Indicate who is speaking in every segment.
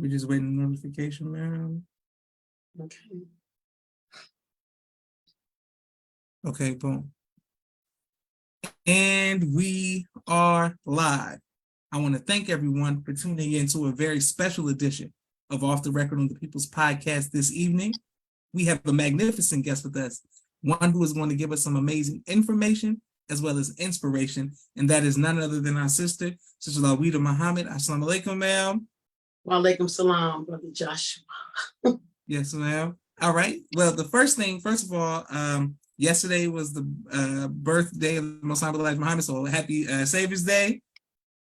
Speaker 1: We're just waiting on notification, man.
Speaker 2: Okay.
Speaker 1: Okay, boom. And we are live. I want to thank everyone for tuning in to a very special edition of Off the Record on the People's Podcast this evening. We have a magnificent guest with us, one who is going to give us some amazing information as well as inspiration, and that is none other than our sister, Sis Laweeda Muhammad. Assalamu alaikum, ma'am.
Speaker 2: Wa alaikum salam, Brother Joshua.
Speaker 1: Yes, ma'am. All right. Well, first of all, yesterday was the birthday of Hon Elijah Muhammad, so happy Savior's Day.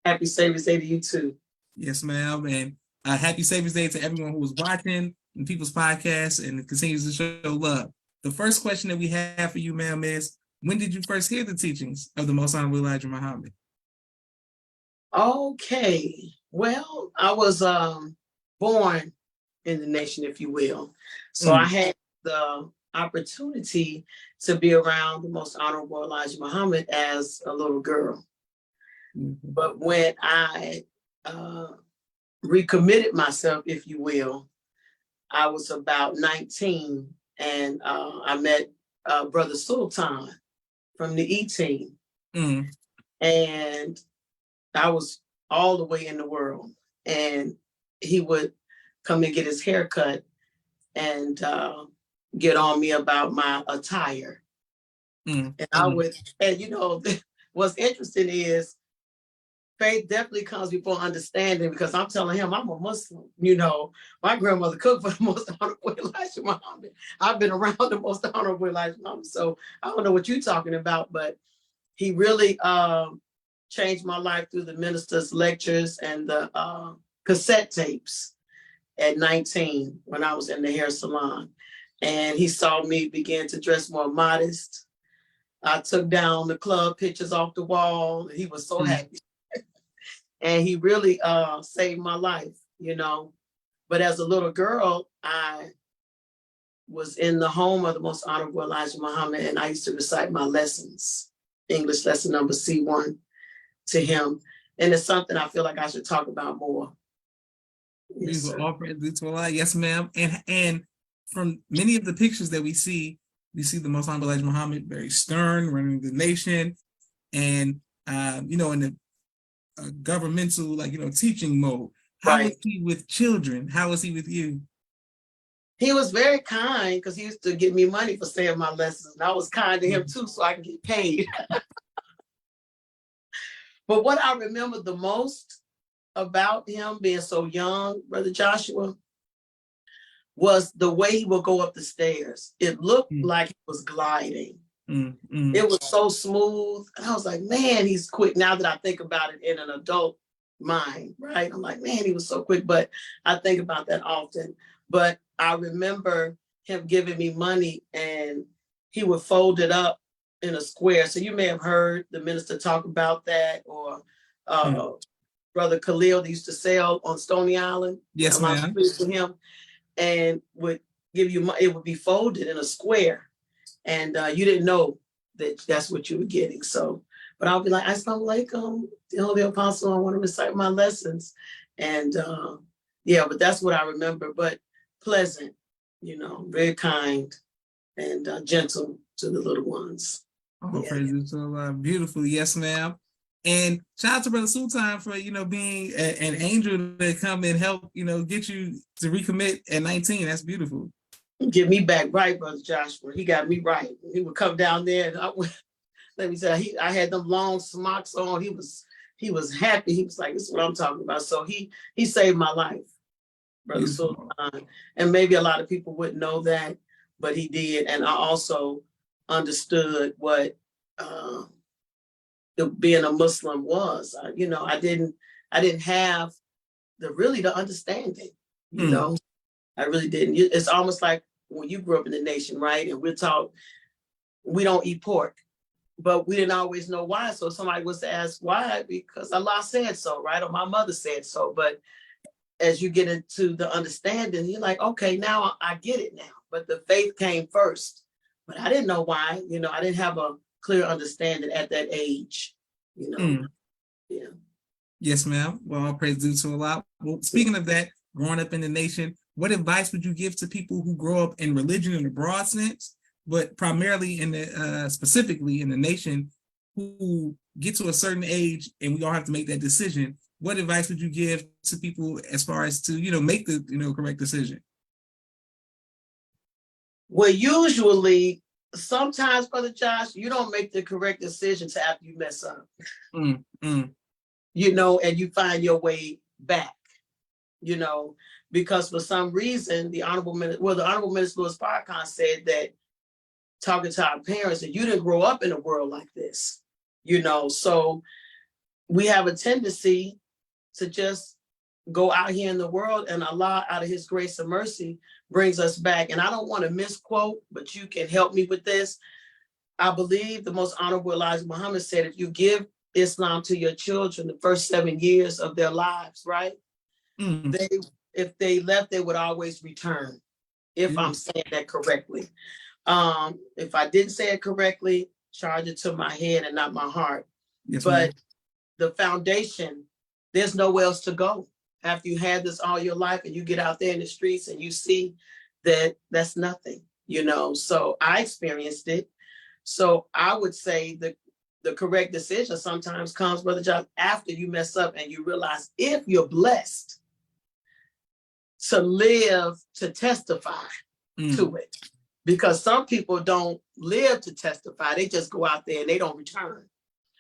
Speaker 2: Happy Savior's Day to you too.
Speaker 1: Yes, ma'am. And happy Savior's Day to everyone who was watching the People's Podcast and continues to show love. The first question that we have for you, ma'am, is when did you first hear the teachings of the Most Honorable Elijah Muhammad?
Speaker 2: Okay. Well, I was born in the nation, if you will. So I had the opportunity to be around the Most Honorable Elijah Muhammad as a little girl. Mm-hmm. But when I recommitted myself, if you will, I was about 19 and I met Brother Sultan from the E-Team. Mm. And I was all the way in the world. And he would come and get his hair cut and get on me about my attire. And I would, and you know, what's interesting is faith definitely comes before understanding, because I'm telling him I'm a Muslim. You know, my grandmother cooked for the Most Honorable Elijah Muhammad. I've been around the Most Honorable Elijah Muhammad, so I don't know what you're talking about, but he really changed my life through the minister's lectures and the cassette tapes at 19 when I was in the hair salon. And he saw me begin to dress more modest. I took down the club pictures off the wall. He was so happy. And he really saved my life, you know. But as a little girl, I was in the home of the Most Honorable Elijah Muhammad, and I used to recite my lessons, English lesson number C1, to him. And it's something I feel like I should talk about more.
Speaker 1: Yes, yes, ma'am. And from many of the pictures that we see the Most Honorable Elijah Muhammad very stern, running the nation, and you know, in the governmental, like, you know, teaching mode. How was he with children? How was he with you?
Speaker 2: He was very kind, because he used to give me money for saying my lessons. And I was kind to him too, so I can get paid. But what I remember the most about him being so young, Brother Joshua, was the way he would go up the stairs. It looked like he was gliding. It was so smooth. And I was like, man, he's quick. Now that I think about it in an adult mind, right? I'm like, man, he was so quick. But I think about that often. But I remember him giving me money, and he would fold it up in a square. So you may have heard the minister talk about that, or Brother Khalil, that used to sell on Stony Island.
Speaker 1: Yes, ma'am.
Speaker 2: With him, and would give you money. It would be folded in a square. And you didn't know that that's what you were getting. So, but I'll be like, Assalamu alaikum, the Holy Apostle, I want to recite my lessons. And yeah, but that's what I remember. But pleasant, you know, very kind and gentle to the little ones.
Speaker 1: Oh, yeah. Praise to Allah. Beautiful. Yes, ma'am. And shout out to Brother Sultan for, you know, being an angel to come and help, you know, get you to recommit at 19. That's beautiful.
Speaker 2: Get me back right, Brother Joshua. He got me right. He would come down there, and let me tell you, I had them long smocks on. He was happy. He was like, "This is what I'm talking about." So he saved my life, Brother Sultan. And maybe a lot of people wouldn't know that, but he did. And I also understood what being a Muslim was. You know, I didn't have the understanding. You know. I really didn't. It's almost like when you grew up in the nation, right? And we're taught we don't eat pork, but we didn't always know why. So somebody was to ask why, because Allah said so, right? Or my mother said so. But as you get into the understanding, you're like, okay, now I get it now. But the faith came first. But I didn't know why. You know, I didn't have a clear understanding at that age. You know, yeah.
Speaker 1: Yes, ma'am. Well, all praise due to Allah. Well, speaking of that, growing up in the nation, what advice would you give to people who grow up in religion in a broad sense, but primarily in the specifically in the nation, who get to a certain age and we all have to make that decision? What advice would you give to people as far as to, make the, correct decision?
Speaker 2: Well, usually, sometimes, Brother Josh, you don't make the correct decision till after you mess up. And you find your way back, because for some reason, the Honorable Minister Louis Farrakhan said that, talking to our parents, that you didn't grow up in a world like this, so we have a tendency to just go out here in the world, and Allah, out of his grace and mercy, brings us back. And I don't want to misquote, but you can help me with this. I believe the Most Honorable Elijah Muhammad said, if you give Islam to your children the first 7 years of their lives, right? If they left, they would always return. If I'm saying that correctly. If I didn't say it correctly, charge it to my head and not my heart.
Speaker 1: Yes,
Speaker 2: but the foundation, there's nowhere else to go. After you had this all your life and you get out there in the streets and you see that that's nothing, So I experienced it. So I would say the correct decision sometimes comes, Brother John, after you mess up and you realize, if you're blessed to live to testify to it. Because some people don't live to testify. They just go out there and they don't return.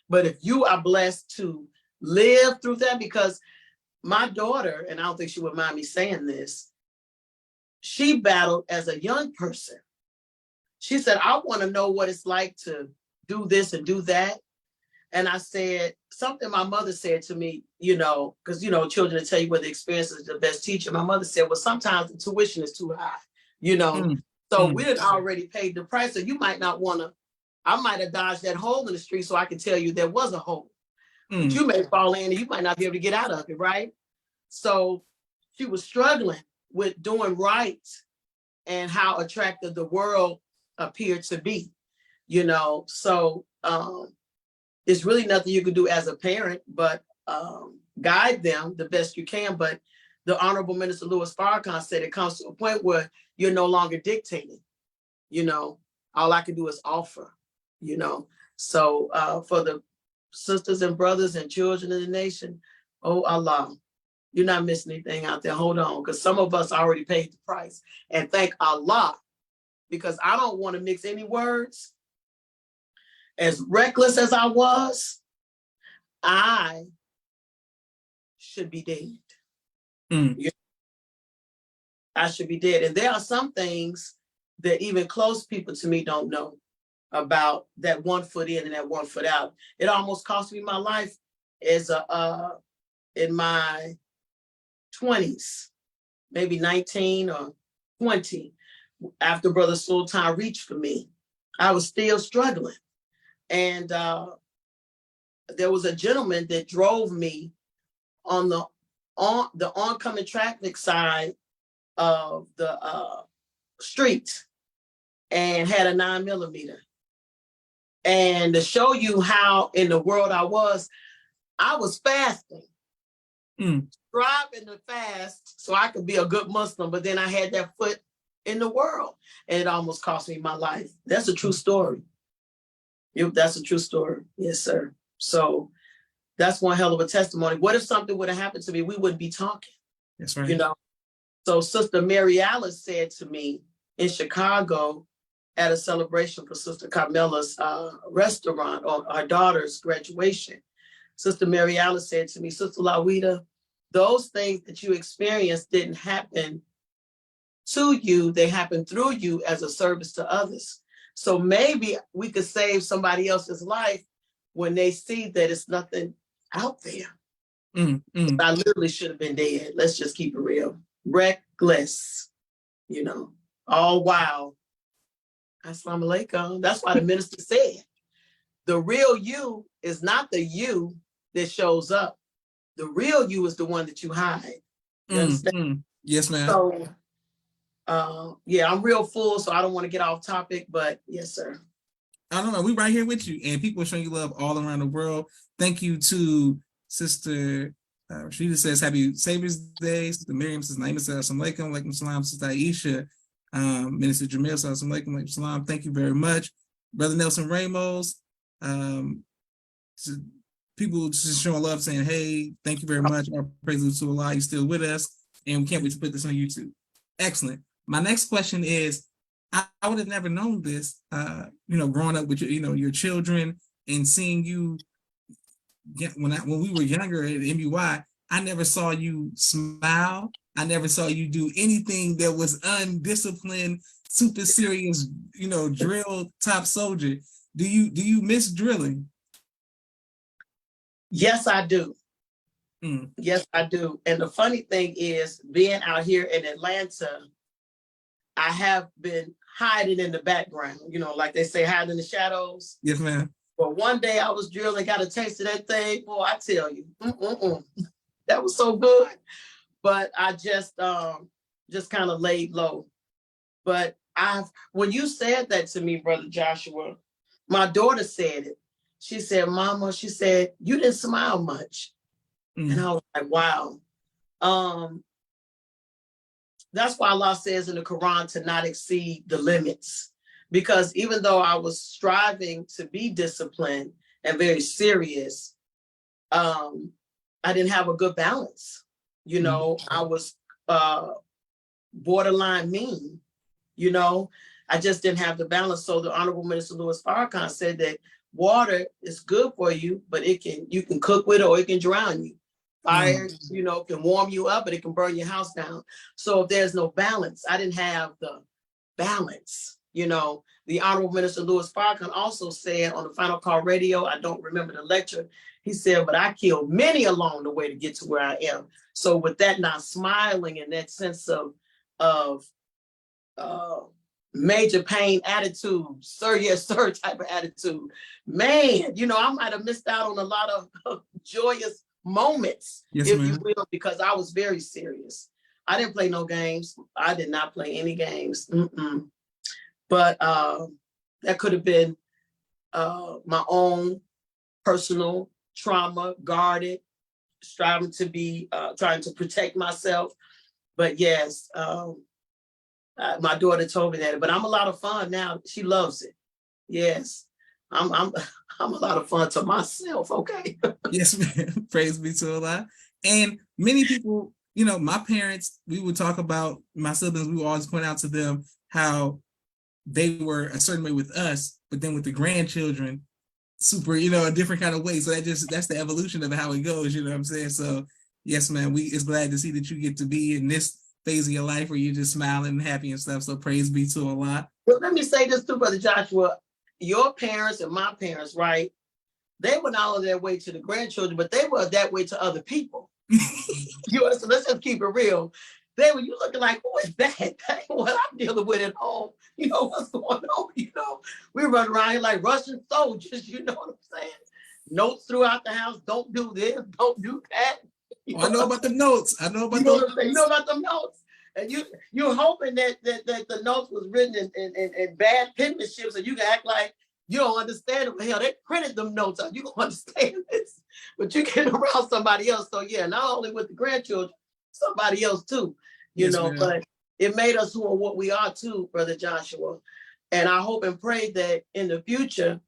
Speaker 2: But if you are blessed to live through that, because my daughter, and I don't think she would mind me saying this, she battled as a young person. She said, I want to know what it's like to do this and do that. And I said, something my mother said to me, because, children will tell you whether the experience is the best teacher. My mother said, well, sometimes the tuition is too high, So we had already paid the price. So you might not want to, I might have dodged that hole in the street so I can tell you there was a hole. But you may fall in and you might not be able to get out of it, right? So she was struggling with doing right and how attractive the world appeared to be, So it's really nothing you can do as a parent, but guide them the best you can. But the Honorable Minister Louis Farrakhan said it comes to a point where you're no longer dictating, all I can do is offer, So for the sisters and brothers and children of the nation, oh Allah, you're not missing anything out there. Hold on, because some of us already paid the price. And thank Allah, because I don't want to mix any words. As reckless as I was, I should be dead. I should be dead. And there are some things that even close people to me don't know about that 1 foot in and that 1 foot out. It almost cost me my life as in my 20s, maybe 19 or 20, after Brother Sultan reached for me. I was still struggling. And there was a gentleman that drove me on the oncoming traffic side of the street and had a 9mm. And to show you how in the world I was fasting, striving to fast so I could be a good Muslim, but then I had that foot in the world and it almost cost me my life. That's a true story. That's a true story. Yes, sir. So that's one hell of a testimony. What if something would have happened to me? We wouldn't be talking.
Speaker 1: That's right.
Speaker 2: So Sister Mary Alice said to me in Chicago at a celebration for Sister Carmela's restaurant on our daughter's graduation, Sister Mary Alice said to me, Sister Laweeda, those things that you experienced didn't happen to you. They happened through you as a service to others. So maybe we could save somebody else's life when they see that it's nothing out there. I literally should have been dead. Let's just keep it real. Reckless, all wild. Assalamu alaikum. That's why the minister said, the real you is not the you that shows up. The real you is the one that you hide. You understand?
Speaker 1: Yes, ma'am.
Speaker 2: So, I'm real full, so I don't want to get off topic, but yes, sir.
Speaker 1: I don't know. We right here with you, and people are showing you love all around the world. Thank you to Sister Rashida says, Happy Savior's Day. Sister Miriam says, Naima says, Assalamu alaikum, alaikum salam. Sister Aisha, Minister Jamil says, Assalamu alaikum, alaikum salam. Thank you very much. Brother Nelson Ramos, people just showing love saying, hey, thank you very much. Our praise to Allah, you're still with us. And we can't wait to put this on YouTube. Excellent. My next question is, I would have never known this, growing up with your children and seeing you when we were younger at MUI. I never saw you smile. I never saw you do anything that was undisciplined, super serious, drill top soldier. Do you miss drilling?
Speaker 2: Yes, I do. Yes, I do. And the funny thing is, being out here in Atlanta, I have been hiding in the background, like they say, hide in the shadows.
Speaker 1: Yes, ma'am.
Speaker 2: But one day I was drilling, got a taste of that thing. Boy, I tell you, that was so good. But I just kind of laid low. But when you said that to me, Brother Joshua, my daughter said it. She said, Mama, she said, you didn't smile much. And I was like, wow. That's why Allah says in the Quran to not exceed the limits. Because even though I was striving to be disciplined and very serious, I didn't have a good balance. I was borderline mean. I just didn't have the balance. So the Honorable Minister Louis Farrakhan said that water is good for you, but you can cook with it or it can drown you. Fire, can warm you up, but it can burn your house down. So if there's no balance, I didn't have the balance. The Honorable Minister Louis Farrakhan also said on the Final Call Radio, I don't remember the lecture, he said, but I killed many along the way to get to where I am. So with that not smiling and that sense of major pain attitude, sir, yes, sir, type of attitude, man, I might have missed out on a lot of joyous moments,
Speaker 1: yes,
Speaker 2: if
Speaker 1: ma'am.
Speaker 2: you will, because I was very serious. I didn't play no games. I did not play any games. But that could have been my own personal trauma, guarded, striving to be, trying to protect myself. But yes, my daughter told me that. But I'm a lot of fun now. She loves it. Yes, I'm a lot of fun to myself. Okay.
Speaker 1: Yes, ma'am. Praise be to Allah. And many people, my parents, we would talk about my siblings. We would always point out to them how they were a certain way with us, but then with the grandchildren, super, a different kind of way. So that's the evolution of how it goes. You know what I'm saying? So yes, man, it's glad to see that you get to be in this phase of your life where you're just smiling and happy and stuff. So praise be to Allah. Well,
Speaker 2: let me say this too, Brother Joshua. Your parents and my parents, right? They were not only that way to the grandchildren, but they were that way to other people. So let's just keep it real. They were, you looking like, who is that? That ain't what I'm dealing with at home. What's going on? We run around here like Russian soldiers, you know what I'm saying? Notes throughout the house, don't do this, don't do that.
Speaker 1: I know about the notes. I know about
Speaker 2: You know about the notes. And you're hoping that the notes was written in bad penmanship so you can act like you don't understand it. Hell, they printed them notes out. You don't understand this. But you get around somebody else. So yeah, not only with the grandchildren, somebody else too. But it made us who are what we are too, Brother Joshua. And I hope and pray that in the future,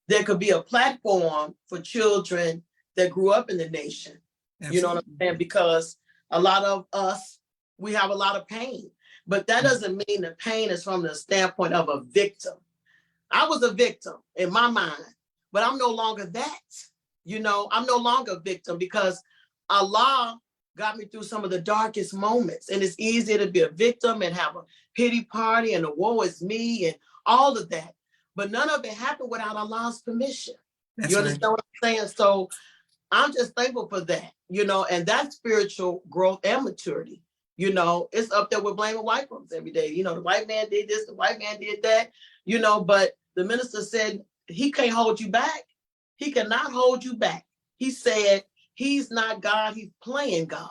Speaker 2: there could be a platform for children that grew up in the nation. Absolutely. You know what I'm saying? Because a lot of us, we have a lot of pain. But that doesn't mean the pain is from the standpoint of a victim. I was a victim in my mind, but I'm no longer that. I'm no longer a victim because Allah got me through some of the darkest moments. And it's easier to be a victim and have a pity party and a woe is me and all of that. But none of it happened without Allah's permission. That's you understand what I'm saying? So I'm just thankful for that, and that's spiritual growth and maturity. It's up there with blaming white folks every day. The white man did this, the white man did that, but the minister said he can't hold you back. He cannot hold you back. He said he's not God, he's playing God.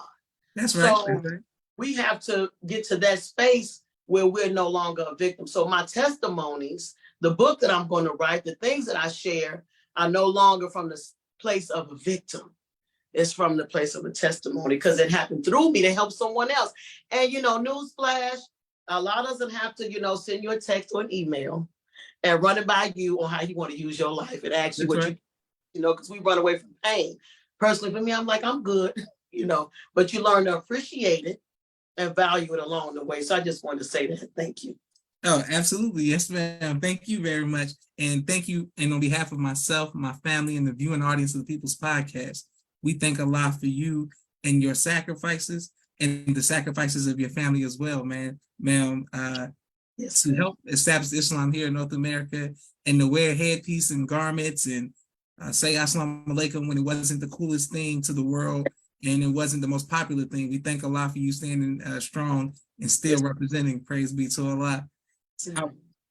Speaker 1: That's right.
Speaker 2: So we have to get to that space where we're no longer a victim. So my testimonies, the book that I'm going to write, the things that I share are no longer from the place of a victim. is from the place of a testimony, because it happened through me to help someone else. And, newsflash, Allah doesn't have to, send you a text or an email and run it by you on how you want to use your life and ask you what because we run away from pain. Personally, for me, I'm like, I'm good, but you learn to appreciate it and value it along the way. So I just wanted to say that. Thank you.
Speaker 1: Oh, absolutely. Yes, ma'am. Thank you very much. And thank you. And on behalf of myself, my family, and the viewing audience of the People's Podcast, we thank Allah for you and your sacrifices and the sacrifices of your family as well, ma'am.
Speaker 2: Yes,
Speaker 1: to help establish Islam here in North America, and to wear headpiece and garments and say Assalamu alaikum when it wasn't the coolest thing to the world and it wasn't the most popular thing. We thank Allah for you standing strong and still representing. Praise be to Allah.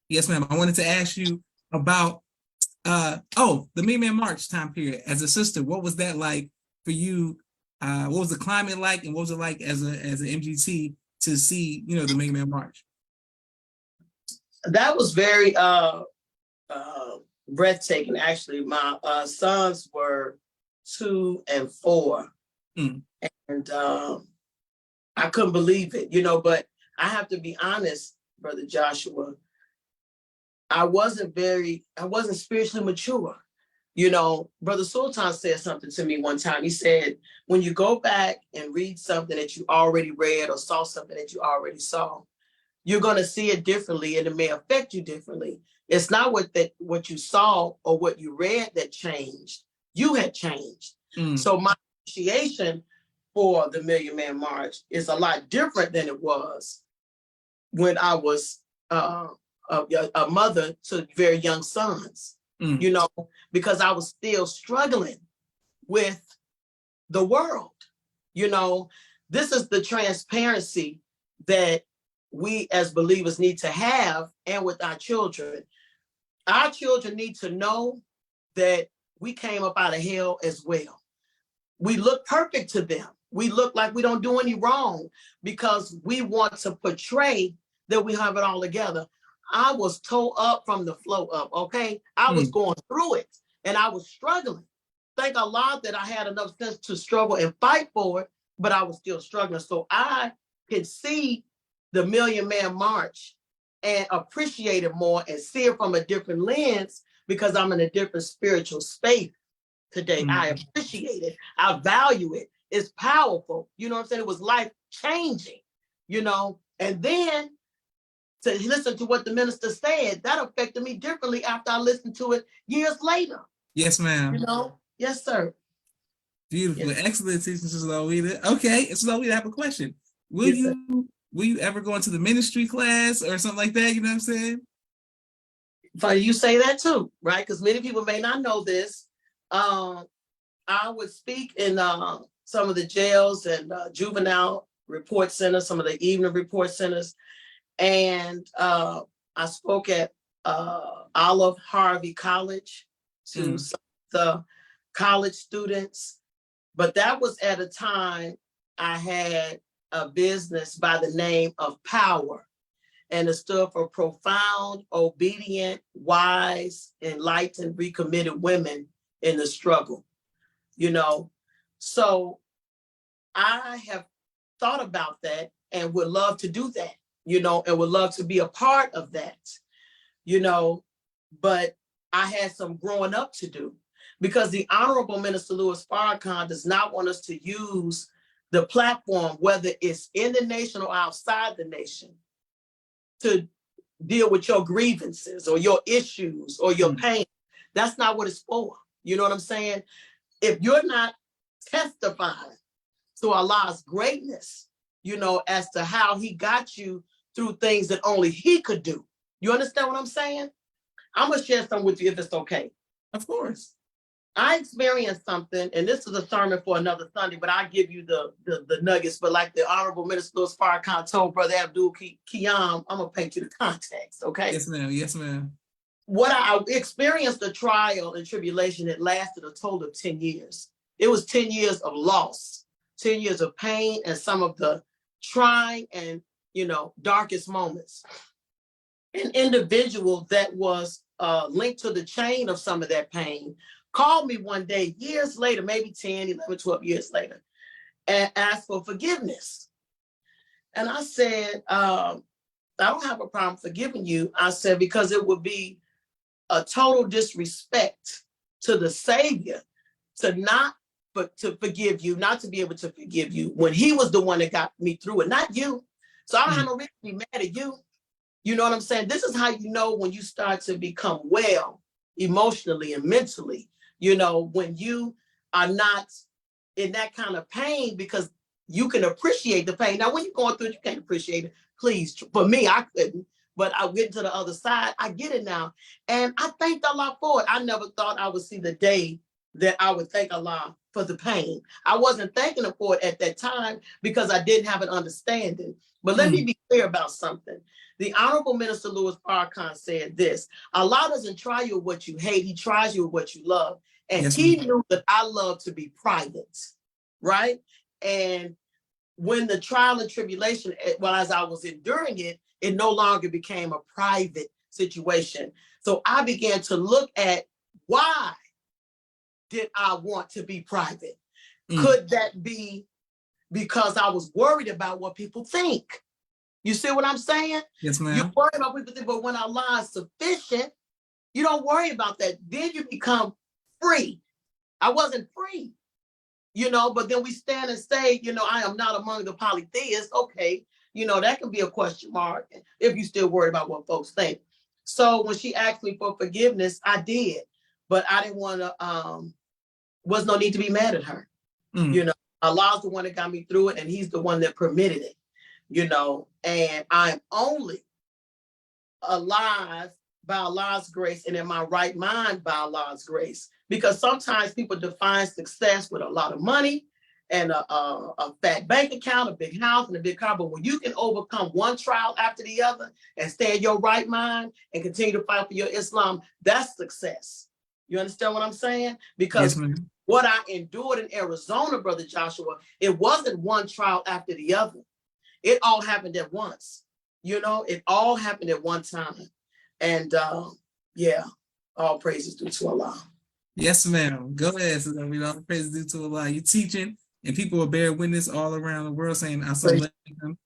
Speaker 1: Yes, ma'am. I wanted to ask you about the Million Man March time period. As a sister, what was that like for you? What was the climate like, and what was it like as an MGT to see, the Million Man March?
Speaker 2: That was very breathtaking. Actually, my sons were 2 and 4, and I couldn't believe it, but I have to be honest, Brother Joshua, I wasn't spiritually mature. Brother Sultan said something to me one time. He said, when you go back and read something that you already read or saw something that you already saw, you're going to see it differently, and it may affect you differently. It's not what you saw or what you read that changed. You had changed. So my appreciation for the Million Man March is a lot different than it was when I was a mother to very young sons, because I was still struggling with the world. This is the transparency that we as believers need to have, and with our children. Our children need to know that we came up out of hell as well. We look perfect to them. We look like we don't do any wrong because we want to portray that we have it all together. I was tore up from the flow up, okay? I was going through it and I was struggling. Thank Allah that I had enough sense to struggle and fight for it, but I was still struggling. So I could see the Million Man March and appreciate it more and see it from a different lens because I'm in a different spiritual space today. I appreciate it. I value it. It's powerful. You know what I'm saying? It was life changing, and then to listen to what the minister said, that affected me differently after I listened to it years later.
Speaker 1: Yes, ma'am.
Speaker 2: Yes, sir.
Speaker 1: Beautiful. Yes. Excellent teaching, Sis Laweeda. Okay, Sis Laweeda, I have a question. Will you ever go into the ministry class or something like that? You know what I'm saying?
Speaker 2: Funny you say that too, right? Because many people may not know this. I would speak in some of the jails and juvenile report centers, some of the evening report centers. And I spoke at Olive Harvey College to some of the college students. But that was at a time I had a business by the name of Power. And it stood for Profound, Obedient, Wise, Enlightened, Recommitted Women in the Struggle. So I have thought about that and would love to do that, and would love to be a part of that, but I had some growing up to do because the Honorable Minister Louis Farrakhan does not want us to use the platform, whether it's in the nation or outside the nation, to deal with your grievances or your issues or your pain. That's not what it's for. You know what I'm saying? If you're not testifying to Allah's greatness, as to how he got you through things that only he could do. You understand what I'm saying? I'm going to share something with you if it's okay.
Speaker 1: Of course.
Speaker 2: I experienced something, and this is a sermon for another Sunday, but I'll give you the nuggets. But like the Honorable Minister Louis Farrakhan told Brother Abdul Qiyam, I'm going to paint you the context, okay?
Speaker 1: Yes, ma'am. Yes, ma'am.
Speaker 2: What I experienced a trial and tribulation that lasted a total of 10 years. It was 10 years of loss, 10 years of pain, and some of the trying and, darkest moments. An individual that was linked to the chain of some of that pain called me one day, years later, maybe 10, 11, 12 years later, and asked for forgiveness. And I said, I don't have a problem forgiving you. I said, because it would be a total disrespect to the Savior to forgive you, not to be able to forgive you when he was the one that got me through it, not you. So I don't have no reason to be mad at you. You know what I'm saying? This is how you know when you start to become well emotionally and mentally, when you are not in that kind of pain, because you can appreciate the pain. Now, when you're going through it, you can't appreciate it. Please, for me, I couldn't. But I went to the other side. I get it now. And I thank Allah for it. I never thought I would see the day that I would thank Allah for the pain. I wasn't thanking him for it at that time because I didn't have an understanding. But let me be clear about something. The Honorable Minister Louis Farrakhan said this: Allah doesn't try you with what you hate. He tries you with what you love. And he knew that I love to be private, right? And when the trial and tribulation, as I was enduring it, it no longer became a private situation. So I began to look at, why did I want to be private? Could that be because I was worried about what people think? You see what I'm saying?
Speaker 1: Yes, ma'am.
Speaker 2: You worry about what people think, but when Allah is sufficient, you don't worry about that. Then you become free. I wasn't free, but then we stand and say, I am not among the polytheists. Okay, that can be a question mark if you still worry about what folks think. So when she asked me for forgiveness, I did, but I didn't want to, was no need to be mad at her. Allah's the one that got me through it, and he's the one that permitted it, and I'm only alive by Allah's grace and in my right mind by Allah's grace. Because sometimes people define success with a lot of money and a fat bank account, a big house, and a big car. But when you can overcome one trial after the other and stay in your right mind and continue to fight for your Islam, that's success. You understand what I'm saying? Because what I endured in Arizona, Brother Joshua, it wasn't one trial after the other. It all happened at once. It all happened at one time. And all praises due to Allah. Yes,
Speaker 1: ma'am. Go ahead. So all the praises due to Allah. You're teaching, and people will bear witness all around the world saying, Assalamu alaikum.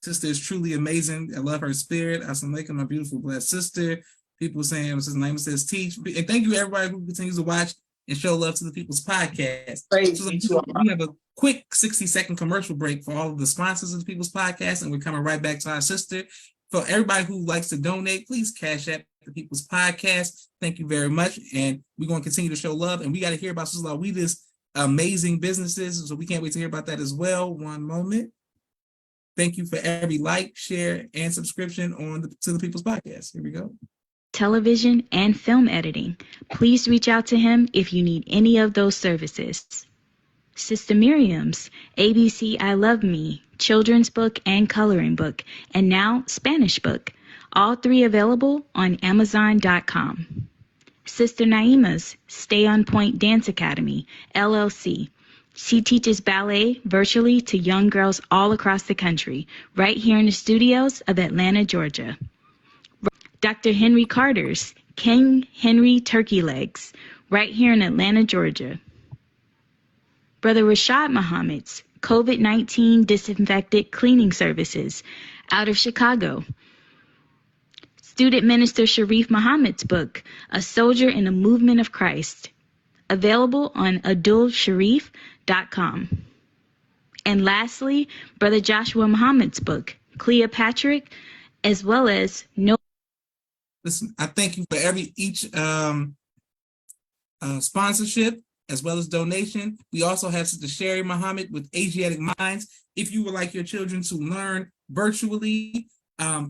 Speaker 1: Sister is truly amazing. I love her spirit. Assalamu alaikum, my beautiful blessed sister. People saying, Sister Naima says, teach. And thank you, everybody who continues to watch and show love to the People's Podcast. So we have a quick 60-second commercial break for all of the sponsors of the People's Podcast, and we're coming right back to our sister. For everybody who likes to donate, please cash app the People's Podcast. Thank you very much. And we're going to continue to show love. And we got to hear about Sis Laweeda's amazing businesses. So we can't wait to hear about that as well. One moment. Thank you for every like, share, and subscription to the People's Podcast. Here we go.
Speaker 3: Television and film editing. Please reach out to him if you need any of those services. Sister Miriam's ABC I Love Me, children's book and coloring book, and now Spanish book. All three available on Amazon.com. Sister Naima's Stay on Point Dance Academy, LLC. She teaches ballet virtually to young girls all across the country, right here in the studios of Atlanta, Georgia. Dr. Henry Carter's King Henry Turkey Legs, right here in Atlanta, Georgia. Brother Rashad Muhammad's COVID-19 Disinfected Cleaning Services, out of Chicago. Student Minister Sharif Muhammad's book, A Soldier in the Movement of Christ, available on adulsharif.com. And lastly, Brother Joshua Muhammad's book, Cleopatra, as well as No.
Speaker 1: Listen, I thank you for each sponsorship as well as donation. We also have Sister Sherry Muhammad with Asiatic Minds. If you would like your children to learn virtually,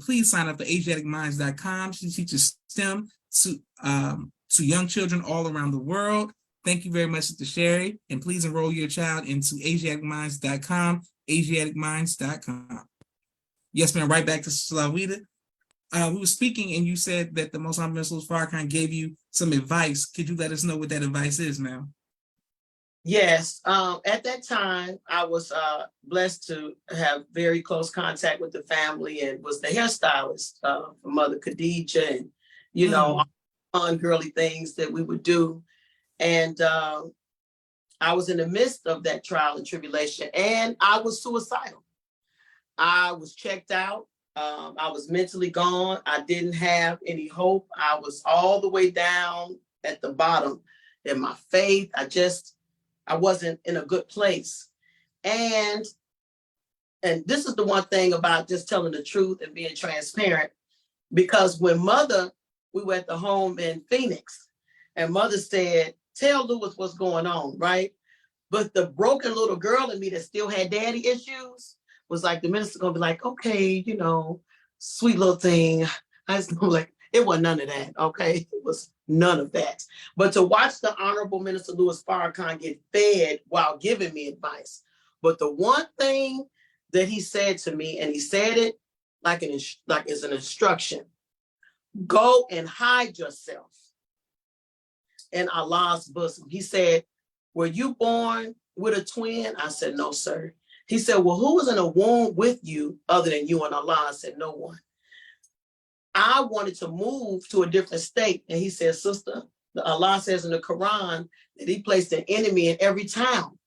Speaker 1: please sign up for AsiaticMinds.com. She teaches STEM to young children all around the world. Thank you very much, Sister Sherry, and please enroll your child into AsiaticMinds.com, AsiaticMinds.com. Yes, ma'am, right back to Sis Laweeda. We were speaking, and you said that the Most Honorable Minister Farrakhan gave you some advice. Could you let us know what that advice is, ma'am?
Speaker 2: Yes. At that time, I was blessed to have very close contact with the family and was the hairstylist for Mother Khadijah and, fun girly things that we would do. And I was in the midst of that trial and tribulation, and I was suicidal. I was checked out. I was mentally gone. I didn't have any hope. I was all the way down at the bottom in my faith. I wasn't in a good place. And this is the one thing about just telling the truth and being transparent, because when we were at the home in Phoenix, and Mother said, tell Lewis what's going on, right? But the broken little girl in me that still had daddy issues was like, the minister gonna be like, okay, sweet little thing. I just know, like, it wasn't none of that, okay? It was none of that. But to watch the Honorable Minister Louis Farrakhan get fed while giving me advice. But the one thing that he said to me, and he said it like it's an instruction, go and hide yourself in Allah's bosom. He said, were you born with a twin? I said, no, sir. He said, well, who was in a womb with you other than you and Allah? I said, no one. I wanted to move to a different state. And he said, sister, Allah says in the Quran that he placed an enemy in every town.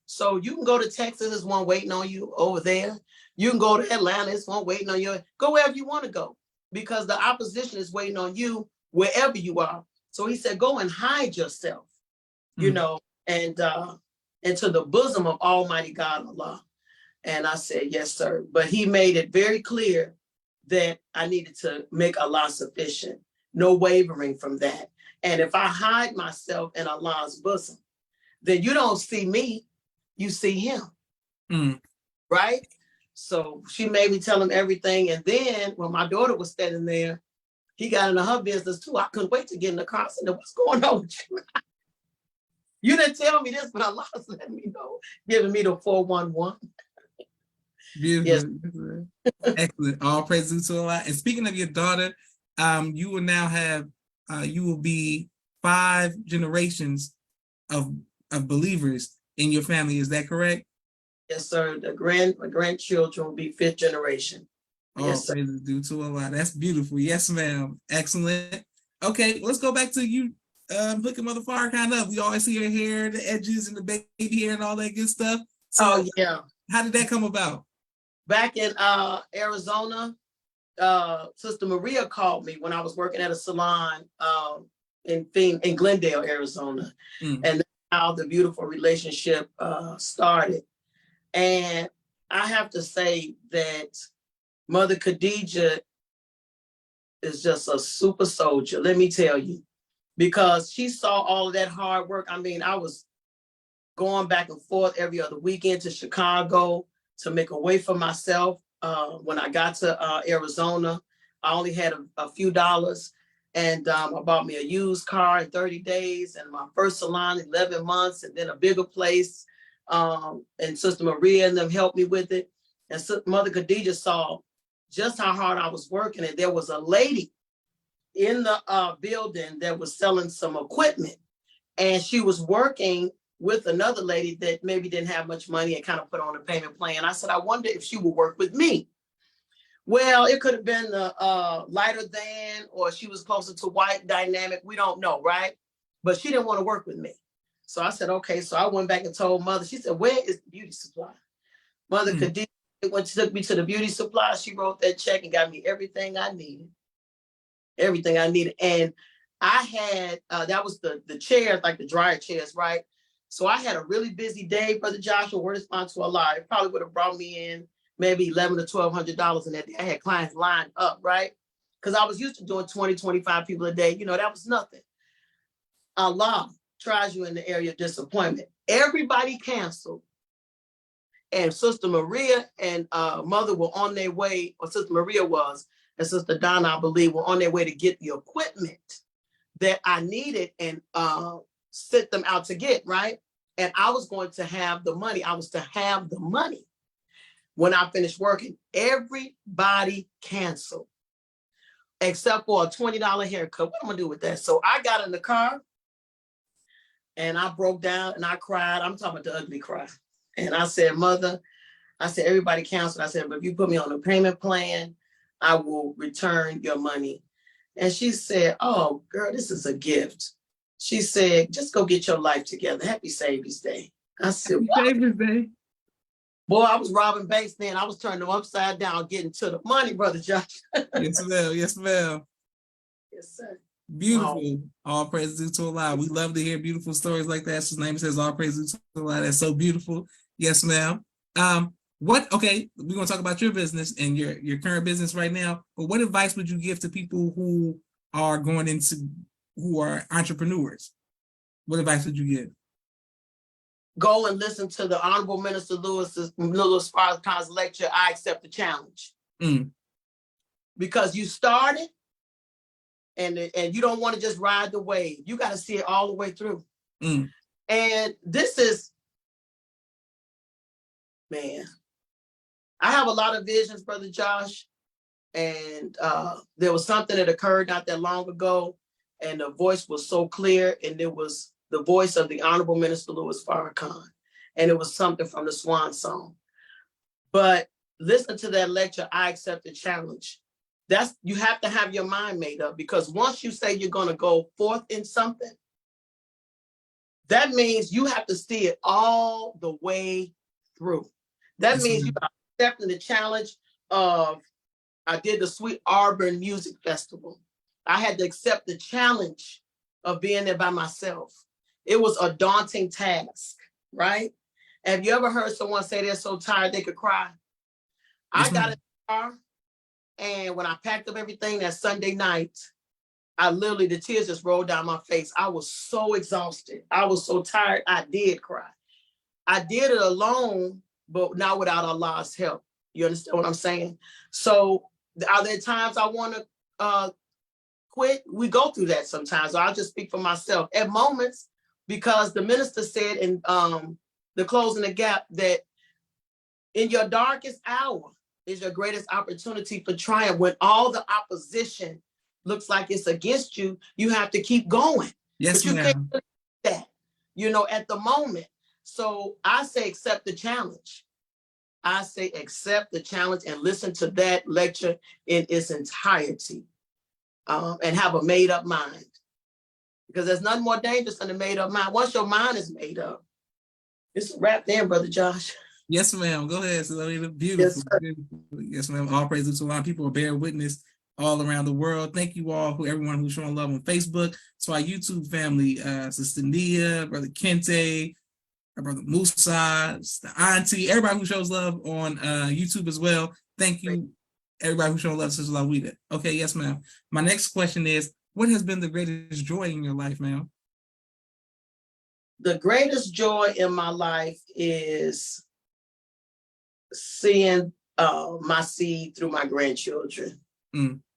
Speaker 2: So you can go to Texas, there's one waiting on you over there. You can go to Atlanta, there's one waiting on you. Go wherever you want to go, because the opposition is waiting on you wherever you are. So he said, go and hide yourself, and into the bosom of Almighty God, Allah. And I said, yes, sir. But he made it very clear that I needed to make Allah sufficient, no wavering from that. And if I hide myself in Allah's bosom, then you don't see me, you see him, right? So she made me tell him everything. And then when my daughter was standing there, he got into her business too. I couldn't wait to get in the car. I said, what's going on with you? You didn't tell me this, but Allah's letting me know, giving me the 411.
Speaker 1: Beautiful. Yes. Excellent. All praise due to Allah. And speaking of your daughter, you will now have, you will be 5 generations of believers in your family. Is that correct?
Speaker 2: Yes, sir. My grandchildren will be 5th generation.
Speaker 1: All
Speaker 2: yes,
Speaker 1: praises due to Allah. That's beautiful. Yes, ma'am. Excellent. Okay, let's go back to you. Looking Mother Farrakhan up. We always see her hair, the edges, and the baby hair, and all that good stuff. So,
Speaker 2: yeah.
Speaker 1: How did that come about?
Speaker 2: Back in Arizona, Sister Maria called me when I was working at a salon in Glendale, Arizona, and that's how the beautiful relationship started. And I have to say that Mother Khadijah is just a super soldier, let me tell you, because she saw all of that hard work. I mean, I was going back and forth every other weekend to Chicago to make a way for myself. When I got to Arizona, I only had a few dollars, and I bought me a used car in 30 days, and my first salon 11 months, and then a bigger place. And Sister Maria and them helped me with it. And Mother Khadijah saw just how hard I was working. And there was a lady in the building that was selling some equipment. And she was working with another lady that maybe didn't have much money and kind of put on a payment plan. I said, I wonder if she would work with me. Well, it could have been the lighter than, or she was closer to white dynamic. We don't know, right? But she didn't want to work with me. So I said, okay. So I went back and told Mother. She said, where is the beauty supply? Mother Khadijah, when she took me to the beauty supply, she wrote that check and got me everything I needed. Everything I needed. And I had, that was the chairs, like the dryer chairs, right? So I had a really busy day, Brother Joshua, word is to Allah. It probably would have brought me in maybe $1,100 to $1,200 in that day. I had clients lined up, right? Because I was used to doing 20, 25 people a day. That was nothing. Allah tries you in the area of disappointment. Everybody canceled. And Sister Maria and Mother were on their way, or Sister Maria was, and Sister Donna, I believe, were on their way to get the equipment that I needed and sent them out to get, right? And I was going to have the money. I was to have the money when I finished working. Everybody canceled except for a $20 haircut. What am I gonna do with that? So I got in the car and I broke down and I cried. I'm talking about the ugly cry. And I said, Mother, I said, everybody canceled. I said, but if you put me on a payment plan, I will return your money. And she said, oh, girl, this is a gift. She said, just go get your life together. Happy Savior's Day. I said,
Speaker 1: Happy Savior's Day.
Speaker 2: Boy, I was robbing banks then. I was turning them upside down, getting to the money, Brother Josh.
Speaker 1: Yes, ma'am. Yes, ma'am.
Speaker 2: Yes, sir.
Speaker 1: Beautiful. Wow. All praise due to Allah. We love to hear beautiful stories like that. His name says all praise due to Allah. That's so beautiful. Yes, ma'am. Okay, we're gonna talk about your business and your current business right now. But what advice would you give to people who are who are entrepreneurs? What advice would you give?
Speaker 2: Go and listen to the Honorable Minister Louis Farrakhan's lecture, I Accept the Challenge. Because you started and you don't want to just ride the wave. You got to see it all the way through. And this is, man, I have a lot of visions, Brother Josh. And there was something that occurred not that long ago. And the voice was so clear. And it was the voice of the Honorable Minister Louis Farrakhan. And it was something from the Swan Song. But listen to that lecture, I Accept the Challenge. You have to have your mind made up, because once you say you're going to go forth in something, that means you have to see it all the way through. That means you are accepting the challenge of, I did the Sweet Auburn Music Festival. I had to accept the challenge of being there by myself. It was a daunting task, right? Have you ever heard someone say they're so tired they could cry? I got in the car, and when I packed up everything that Sunday night, the tears just rolled down my face. I was so exhausted. I was so tired, I did cry. I did it alone, but not without Allah's help. You understand what I'm saying? So are there times I want to quit? We go through that sometimes. I'll just speak for myself. At moments, because the minister said in the Closing the Gap that in your darkest hour is your greatest opportunity for triumph. When all the opposition looks like it's against you, you have to keep going.
Speaker 1: Yes,
Speaker 2: but you
Speaker 1: ma'am.
Speaker 2: can't do that, at the moment. So I say accept the challenge. I say accept the challenge and listen to that lecture in its entirety, and have a made up mind. Because there's nothing more dangerous than a made up mind. Once your mind is made up, it's a wrap then, Brother Josh.
Speaker 1: Yes, ma'am. Go ahead. So beautiful.
Speaker 2: Yes,
Speaker 1: yes, ma'am. All praises to a lot of people bear witness all around the world. Thank you all, everyone who's showing love on Facebook. To our YouTube family, Sister Nia, Brother Kente, our Brother Musa, the Auntie, everybody who shows love on YouTube as well. Thank you, everybody who shows love to Sis Laweeda. Okay, yes, ma'am. My next question is, what has been the greatest joy in your life, ma'am?
Speaker 2: The greatest joy in my life is seeing my seed through my grandchildren.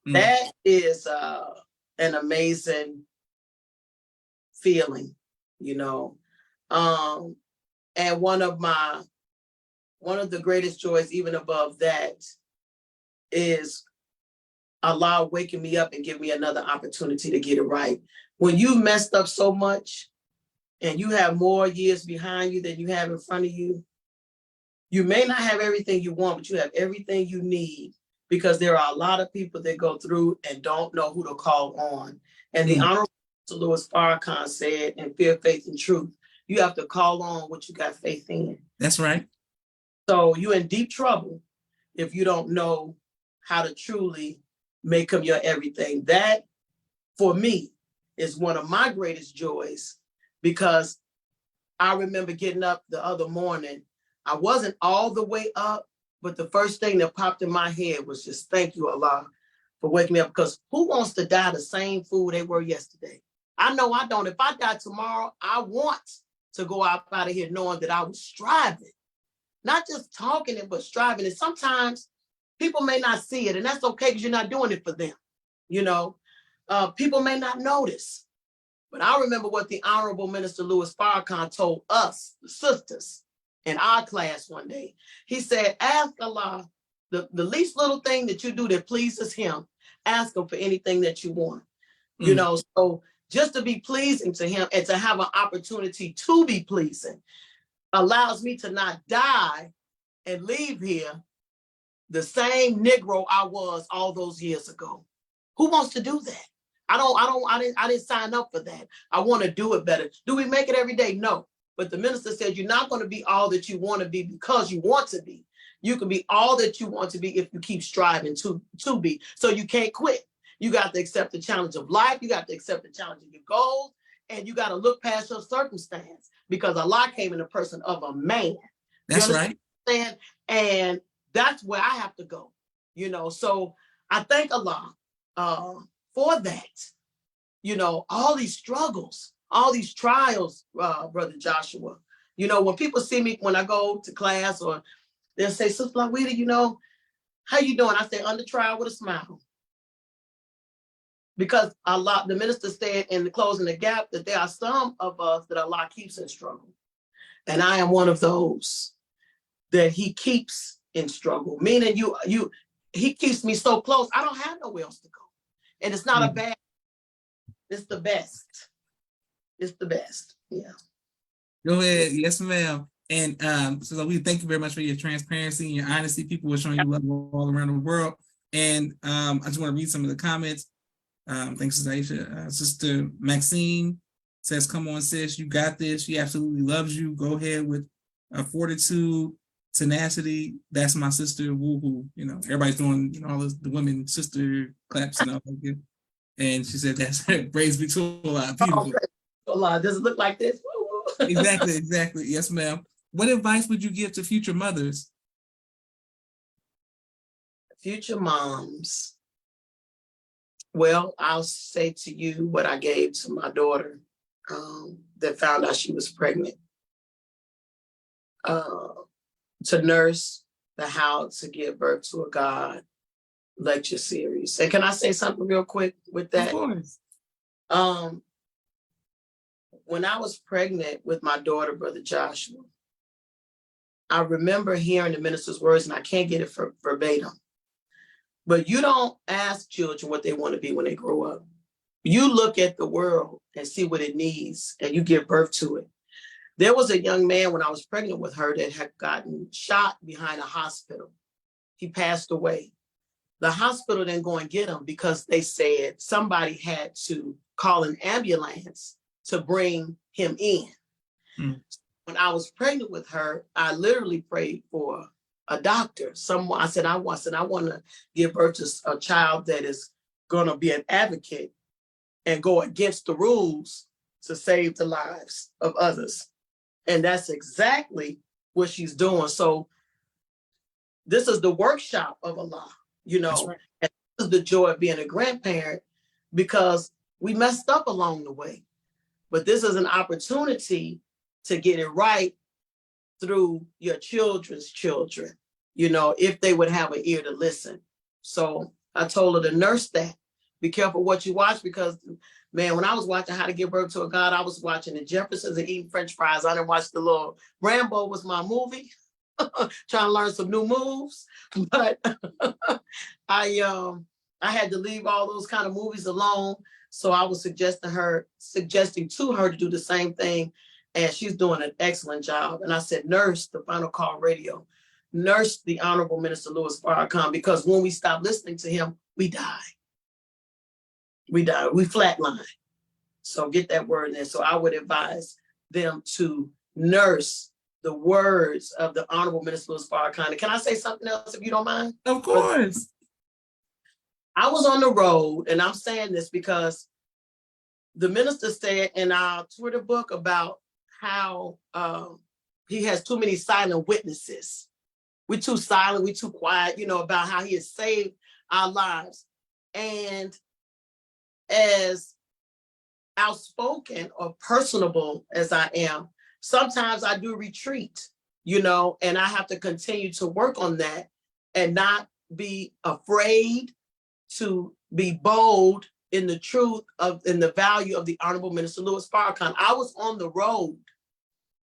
Speaker 2: That is an amazing feeling, and one of the greatest joys, even above that, is Allah waking me up and give me another opportunity to get it right. When you messed up so much and you have more years behind you than you have in front of you, you may not have everything you want, but you have everything you need, because there are a lot of people that go through and don't know who to call on. And the Honorable Louis Farrakhan said, in Fear, Faith, and Truth, you have to call on what you got faith in.
Speaker 1: That's right.
Speaker 2: So you're in deep trouble if you don't know how to truly make him your everything. That, for me, is one of my greatest joys, because I remember getting up the other morning. I wasn't all the way up, but the first thing that popped in my head was just, thank you, Allah, for waking me up. Because who wants to die the same food they were yesterday? I know I don't. If I die tomorrow, I want to go out of here knowing that I was striving, not just talking it, but striving. And sometimes people may not see it, and that's okay, because you're not doing it for them. People may not notice. But I remember what the Honorable Minister Louis Farrakhan told us, the sisters, in our class one day. He said, ask Allah, the least little thing that you do that pleases him, ask him for anything that you want. So just to be pleasing to him and to have an opportunity to be pleasing allows me to not die and leave here the same Negro I was all those years ago. Who wants to do that? I didn't sign up for that. I want to do it better. Do we make it every day? No. But the minister said, you're not going to be all that you want to be because you want to be. You can be all that you want to be if you keep striving to be. So you can't quit. You got to accept the challenge of life. You got to accept the challenge of your goals. And you got to look past your circumstance, because Allah came in the person of a man.
Speaker 1: That's right.
Speaker 2: And that's where I have to go. So I thank Allah for that. All these struggles, all these trials, Brother Joshua. When people see me when I go to class, or they'll say, Sis Laweeda, how you doing? I say, under trial with a smile. Because Allah, the minister said in the Closing the Gap, that there are some of us that Allah keeps in struggle. And I am one of those that he keeps in struggle. Meaning he keeps me so close, I don't have nowhere else to go. And it's not a bad, it's the best. It's the best. Yeah.
Speaker 1: Go ahead. Yes, ma'am. And so we thank you very much for your transparency and your honesty. People are showing you love all around the world. And I just want to read some of the comments. Thanks to Aisha. Sister Maxine says, come on, sis, you got this. She absolutely loves you. Go ahead with fortitude, tenacity. That's my sister. Woohoo. Everybody's doing all the women sister claps and all that. And she said, that's praise be to Allah. Beautiful.
Speaker 2: Allah, does it look like this?
Speaker 1: Exactly. Yes, ma'am. What advice would you give to future mothers?
Speaker 2: Future moms. Well, I'll say to you what I gave to my daughter that found out she was pregnant. To nurse the How to Give Birth to a God lecture series. And can I say something real quick with that?
Speaker 1: Of course.
Speaker 2: When I was pregnant with my daughter, Brother Joshua, I remember hearing the minister's words, and I can't get it verbatim. But you don't ask children what they want to be when they grow up. You look at the world and see what it needs, and you give birth to it. There was a young man when I was pregnant with her that had gotten shot behind a hospital. He passed away. The hospital didn't go and get him because they said somebody had to call an ambulance to bring him in. When I was pregnant with her, I literally prayed for a doctor. I said, I want to give birth to a child that is going to be an advocate and go against the rules to save the lives of others. And that's exactly what she's doing. So this is the workshop of Allah, right. And this is the joy of being a grandparent, because we messed up along the way. But this is an opportunity to get it right through your children's children, if they would have an ear to listen. So I told her to nurse that. Be careful what you watch, because, man, when I was watching How to Give Birth to a God, I was watching the Jeffersons and eating French fries. I didn't watch the little Rambo was my movie, trying to learn some new moves. But I had to leave all those kind of movies alone. So I was suggesting to her to do the same thing. And she's doing an excellent job. And I said, nurse the Final Call Radio, nurse the Honorable Minister Louis Farrakhan, because when we stop listening to him, we die. We flatline. So get that word in there. So I would advise them to nurse the words of the Honorable Minister Louis Farrakhan. Can I say something else, if you don't mind?
Speaker 1: Of course.
Speaker 2: I was on the road, and I'm saying this because the minister said in our Twitter book about how he has too many silent witnesses. We're too silent, we're too quiet, about how he has saved our lives. And as outspoken or personable as I am, sometimes I do retreat, and I have to continue to work on that and not be afraid to be bold in the truth in the value of the Honorable Minister Louis Farrakhan. I was on the road,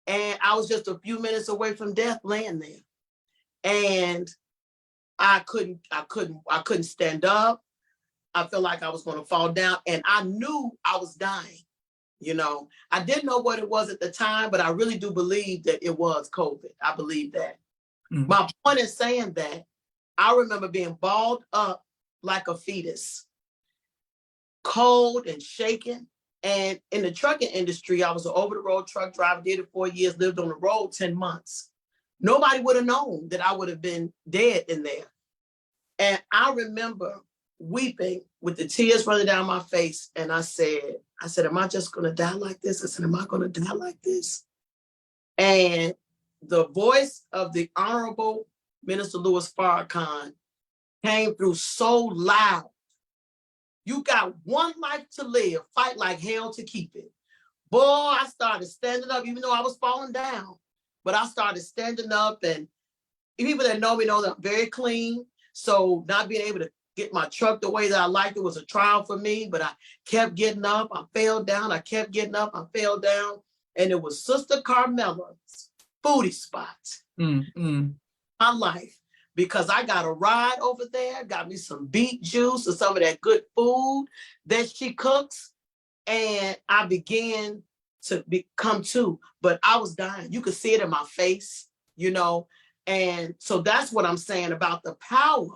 Speaker 2: and I was just a few minutes away from death, laying there, and I couldn't stand up. I felt like I was going to fall down, and I knew I was dying. I didn't know what it was at the time, but I really do believe that it was COVID. I believe that. My point in saying that, I remember being balled up like a fetus, cold and shaking. And in the trucking industry, I was an over-the-road truck driver, did it 4 years, lived on the road 10 months. Nobody would have known that I would have been dead in there. And I remember weeping with the tears running down my face. And I said, am I just going to die like this? I said, am I going to die like this? And the voice of the Honorable Minister Louis Farrakhan came through so loud. You got one life to live, fight like hell to keep it. Boy, I started standing up, even though I was falling down. But I started standing up, and people that know me know that I'm very clean. So not being able to get my truck the way that I liked it was a trial for me, but I kept getting up. I fell down. I kept getting up. I fell down. And it was Sister Carmela's foodie spot. My life. Because I got a ride over there, got me some beet juice and some of that good food that she cooks. And I began to become too, but I was dying. You could see it in my face, you know? And so that's what I'm saying about the power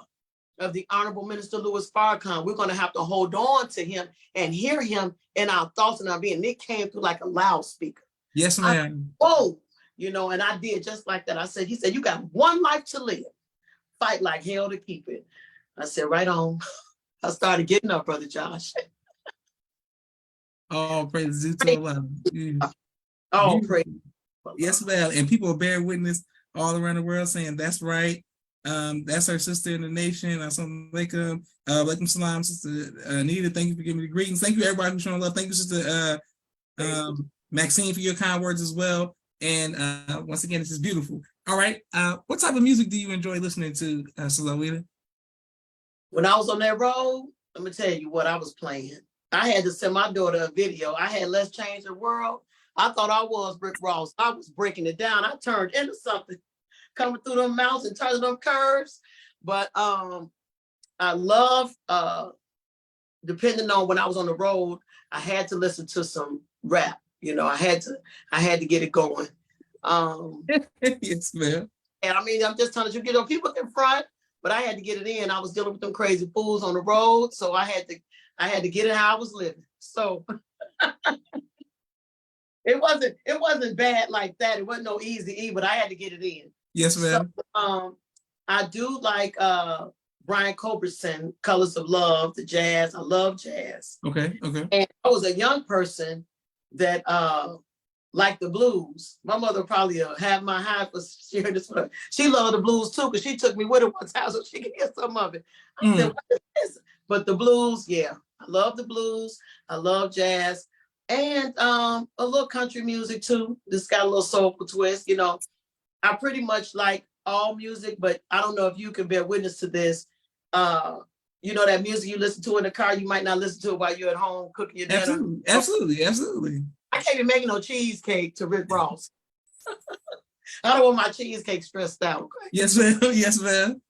Speaker 2: of the Honorable Minister Louis Farrakhan. We're going to have to hold on to him and hear him in our thoughts and our being. It came through like a loudspeaker.
Speaker 1: Yes, ma'am.
Speaker 2: Whoa, you know, and I did just like that. He said, you got one life to live. Fight like hell to keep it. I said, right on. I started getting up, Brother Josh.
Speaker 1: Oh, praise due to Allah.
Speaker 2: Oh, praise.
Speaker 1: Yes, ma'am. And people bear witness all around the world saying that's right. That's our sister in the nation. Assalamu alaikum. Alaikum salam, Sister Anita. Thank you for giving me the greetings. Thank you, everybody, for showing love. Thank you, Sister Maxine, for your kind words as well. And once again, this is beautiful. All right. What type of music do you enjoy listening to, Sis Laweeda?
Speaker 2: When I was on that road, let me tell you what I was playing. I had to send my daughter a video. I had Let's Change the World. I thought I was Rick Ross. I was breaking it down. I turned into something, coming through them mountains and turning them curves. But I love, depending on when I was on the road, I had to listen to some rap. You know, I had to get it going.
Speaker 1: Yes, ma'am.
Speaker 2: And I mean, I'm just telling you, people can front, but I had to get it in. I was dealing with them crazy fools on the road, so I had to get it how I was living. So it wasn't bad like that. It wasn't no easy E, but I had to get it in.
Speaker 1: Yes, ma'am.
Speaker 2: So, I do like Brian Culbertson, Colors of Love, the jazz. I love jazz.
Speaker 1: Okay.
Speaker 2: And I was a young person that liked the blues. My mother probably have my high for sharing this one. She loved the blues too, because she took me with her one time so she could hear some of it. I said, what is this? But the blues, yeah. I love the blues. I love jazz. And a little country music too. This got a little soulful twist. You know, I pretty much like all music, but I don't know if you can bear witness to this. You know, that music you listen to in the car, you might not listen to it while you're at home cooking your dinner.
Speaker 1: Absolutely.
Speaker 2: I can't even make no cheesecake to Rick Ross. I don't want my cheesecake stressed out.
Speaker 1: Yes, ma'am. Yes, ma'am.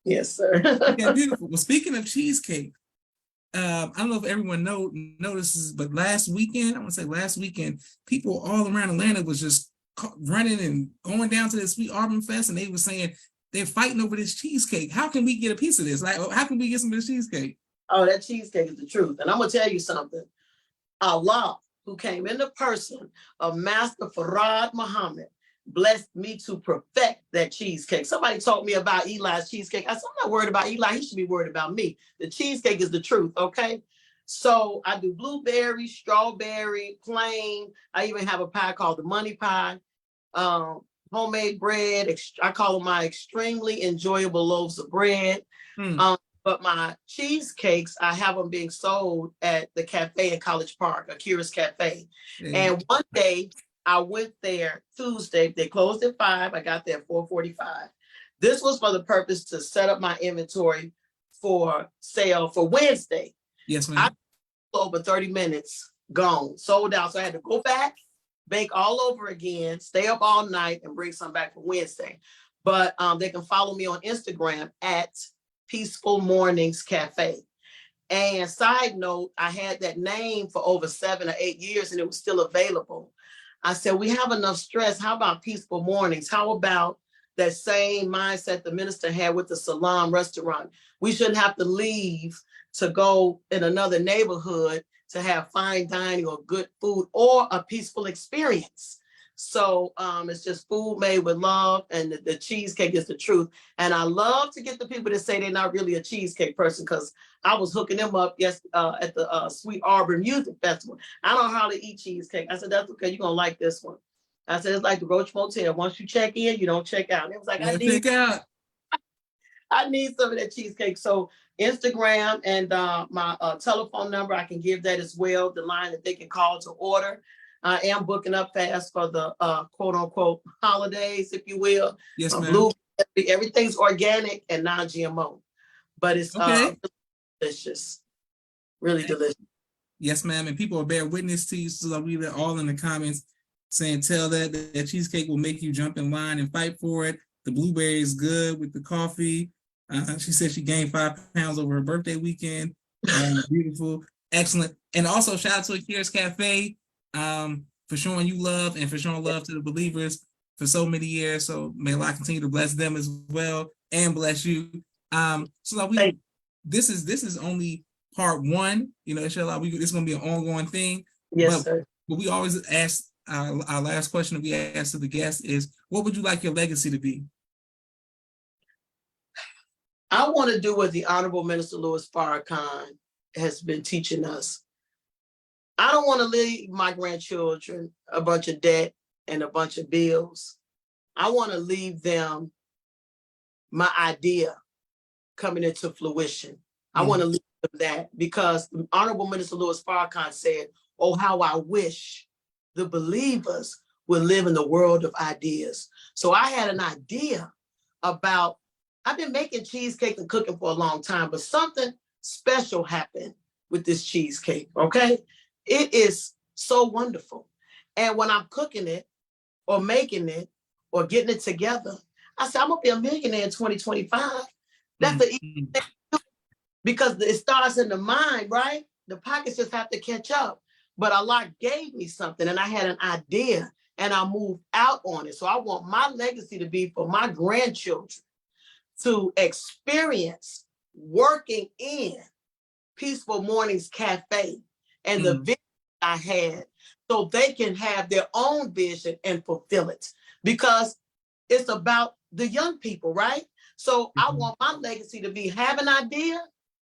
Speaker 2: Yes, sir.
Speaker 1: Okay, beautiful. Well, speaking of cheesecake, I don't know if everyone notices, but last weekend, people all around Atlanta was just running and going down to the Sweet Auburn Fest, and they were saying they're fighting over this cheesecake. How can we get a piece of this? Like, how can we get some of this cheesecake?
Speaker 2: Oh, that cheesecake is the truth. And I'm going to tell you something. Allah, who came in the person of Master Farad Muhammad, blessed me to perfect that cheesecake. Somebody told me about Eli's cheesecake. I said, I'm not worried about Eli. He should be worried about me. The cheesecake is the truth, okay? So I do blueberry, strawberry, plain. I even have a pie called the money pie. Homemade bread. I call them my extremely enjoyable loaves of bread. But my cheesecakes, I have them being sold at the cafe in College Park, Akira's Cafe. And one day I went there Tuesday. They closed at 5. I got there at 4:45. This was for the purpose to set up my inventory for sale for Wednesday.
Speaker 1: Yes, ma'am.
Speaker 2: I over 30 minutes gone, sold out. So I had to go back, bake all over again, stay up all night, and bring some back for Wednesday. But they can follow me on Instagram at Peaceful Mornings Cafe. And side note, I had that name for over 7 or 8 years and it was still available. I said, we have enough stress. How about Peaceful Mornings? How about that same mindset the minister had with the Salam restaurant. We shouldn't have to leave to go in another neighborhood to have fine dining or good food or a peaceful experience. So it's just food made with love, and the cheesecake is the truth. And I love to get the people to say they're not really a cheesecake person, because I was hooking them up at the Sweet Arbor Music Festival. I don't hardly eat cheesecake. I said, that's okay, you're going to like this one. I said, it's like the Roach Motel. Once you check in, you don't check out. And it was like, I need some of that cheesecake. So Instagram and my telephone number, I can give that as well, the line that they can call to order. I am booking up fast for the quote unquote holidays, if you will.
Speaker 1: Yes, ma'am.
Speaker 2: Blue, everything's organic and non-GMO, but it's delicious, really delicious.
Speaker 1: Yes, ma'am. And people will bear witness to you. So I'll read it all in the comments saying, tell that cheesecake will make you jump in line and fight for it. The blueberry is good with the coffee. She said she gained 5 pounds over her birthday weekend. Beautiful. Excellent. And also shout out to Akira's Cafe for showing you love and for showing love to the believers for so many years. So may Allah continue to bless them as well and bless you. So this is only part one. You know, inshallah, it's going to be an ongoing thing.
Speaker 2: Yes, sir.
Speaker 1: But we always ask, our last question that we ask to the guest is, what would you like your legacy to be?
Speaker 2: I want to do what the Honorable Minister Louis Farrakhan has been teaching us. I don't want to leave my grandchildren a bunch of debt and a bunch of bills. I want to leave them my idea coming into fruition. I want to leave them that, because the Honorable Minister Louis Farrakhan said, oh, how I wish the believers would live in the world of ideas. So I had an idea about, I've been making cheesecake and cooking for a long time, but something special happened with this cheesecake, okay? It is so wonderful. And when I'm cooking it or making it or getting it together, I said, I'm gonna be a millionaire in 2025. That's the easy thing, because it starts in the mind, right? The pockets just have to catch up. But Allah gave me something and I had an idea and I moved out on it. So I want my legacy to be for my grandchildren to experience working in Peaceful Mornings Cafe and the vision I had, so they can have their own vision and fulfill it, because it's about the young people, right? So I want my legacy to be have an idea,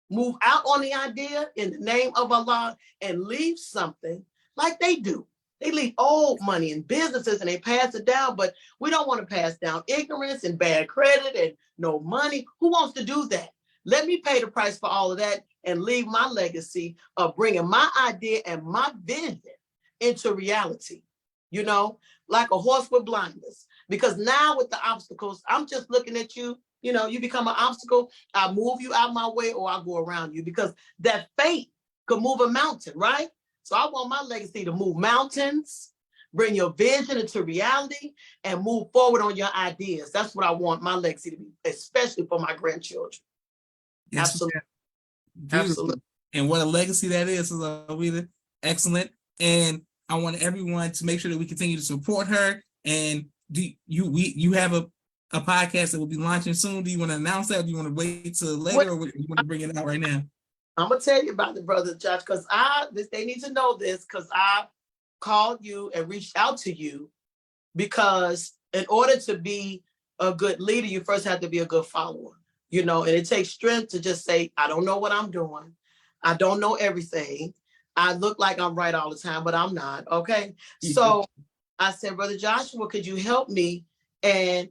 Speaker 2: move out on the idea in the name of Allah, and leave something like they do. They leave old money in businesses and they pass it down, but we don't want to pass down ignorance and bad credit and no money. Who wants to do that? Let me pay the price for all of that and leave my legacy of bringing my idea and my vision into reality, you know, like a horse with blinders. Because now with the obstacles, I'm just looking at you, you know, you become an obstacle, I move you out my way or I go around you, because that faith could move a mountain, right? So I want my legacy to move mountains, bring your vision into reality, and move forward on your ideas. That's what I want my legacy to be, especially for my grandchildren.
Speaker 1: Yes,
Speaker 2: absolutely.
Speaker 1: Absolutely. And what a legacy that is, Sis Laweeda. Excellent. And I want everyone to make sure that we continue to support her. And you have a podcast that will be launching soon. Do you want to announce that? Or do you want to wait till later, or do you want to bring it out right now?
Speaker 2: I'm gonna tell you about the brother Josh, because they need to know this, because I called you and reached out to you, because in order to be a good leader, you first have to be a good follower, you know, and it takes strength to just say, I don't know what I'm doing. I don't know everything. I look like I'm right all the time, but I'm not, okay? So I said, Brother Joshua, could you help me and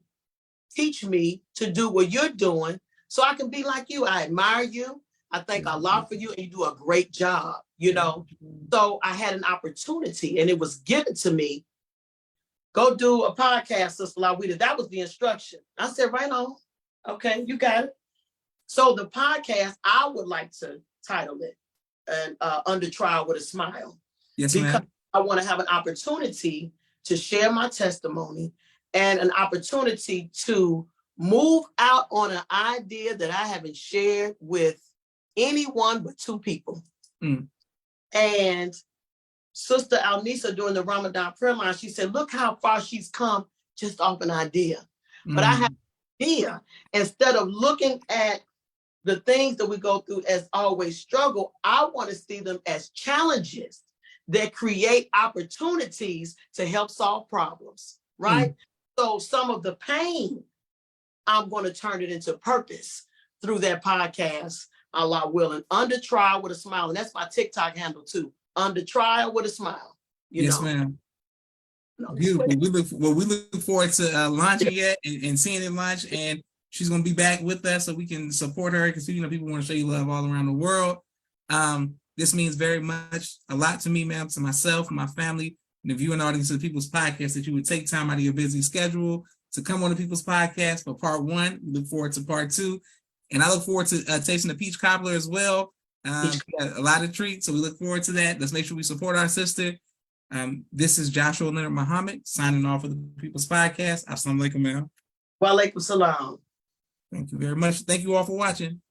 Speaker 2: teach me to do what you're doing so I can be like you? I admire you. I thank Allah for you, and you do a great job, you know? So I had an opportunity and it was given to me. Go do a podcast, Sis Laweeda. That was the instruction. I said, right on. Okay, you got it. So the podcast, I would like to title it Under Trial with a Smile.
Speaker 1: Yes,
Speaker 2: because
Speaker 1: ma'am.
Speaker 2: I want to have an opportunity to share my testimony and an opportunity to move out on an idea that I haven't shared with anyone but 2 people. And Sister Alnisa, during the Ramadan prayer line, she said, look how far she's come just off an idea. But I have an idea. Instead of looking at the things that we go through as always struggle, I want to see them as challenges that create opportunities to help solve problems, right? So some of the pain, I'm going to turn it into purpose through that podcast, Allah willing, under trial with a smile. And that's my TikTok handle too, under trial with a smile.
Speaker 1: Yes, ma'am. Beautiful. We look forward to launching it and seeing it launch, and she's going to be back with us so we can support her, because people want to show you love all around the world. This means very much a lot to me, ma'am, to myself, my family, and the viewing audience of the People's Podcast, that you would take time out of your busy schedule to come on the People's Podcast for part 1. Look forward to part 2, and I look forward to tasting the peach cobbler as well. A lot of treats, so we look forward to that. Let's make sure we support our sister. This is Joshua Leonard Muhammad signing off for the People's Podcast. Assalamu alaikum, ma'am.
Speaker 2: Wa alaikum salam.
Speaker 1: Thank you very much. Thank you all for watching.